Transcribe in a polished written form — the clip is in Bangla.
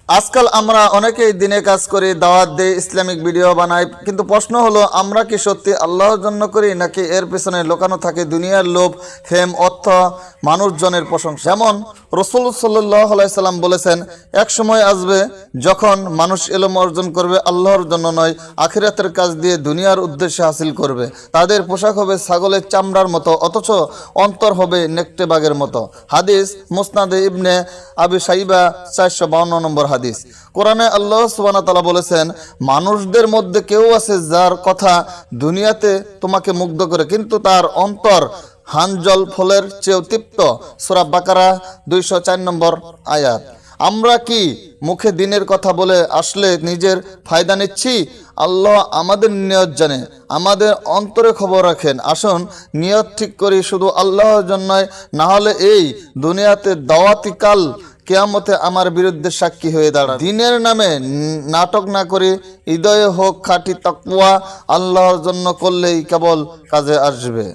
আজকাল আমরা অনেকেই দিনে কাজ করি, দাওয়াত দেই, ইসলামিক ভিডিও বানাই, কিন্তু প্রশ্ন হলো আমরা কি সত্যি আল্লাহর জন্য করি নাকি এর পেছনে লুকানো থাকে দুনিয়ার লোভ, ফেম, অর্থ, মানুষজনের প্রশংসা। যেমন রাসূল সাল্লাল্লাহু আলাইহি সাল্লাম বলেছেন, এক সময় আসবে যখন মানুষ ইলম অর্জন করবে আল্লাহর জন্য নয়, আখিরাতের কাজ দিয়ে দুনিয়ার উদ্দেশ্যে হাসিল করবে। তাদের পোশাক হবে ছাগলের চামড়ার মতো, অথচ অন্তর হবে নেকটে বাঘের মতো। হাদিস মুসনাদে ইবনে আবি শাইবা 452 নম্বর হাদিস। কোরআনে আল্লাহ সুবহানাহু ওয়া তাআলা বলেছেন, মানুষদের মধ্যে কেউ আছে যার কথা দুনিয়াতে তোমাকে মুগ্ধ করে, কিন্তু তার অন্তর হানজল ফলের চেয়েও তৃপ্ত। সূরা বাকারা 204 নম্বর আয়াত। আমরা কি মুখে দিনের কথা বলে আসলে নিজের ফায়দা নিচ্ছি? আল্লাহ আমাদের নিয়ত জানে, আমাদের অন্তরে খবর রাখেন। আসুন নিয়ত ঠিক করি শুধু আল্লাহর জন্যই, না হলে এই দুনিয়াতে দাওয়াতি কাল কিয়ামতে আমার বিরুদ্ধে সাক্ষী হয়ে দাঁড়াবে। দিনের নামে নাটক না করে হৃদয়ে হোক খাঁটি তাকওয়া, আল্লাহর জন্য করলেই কেবল কাজে আসবে।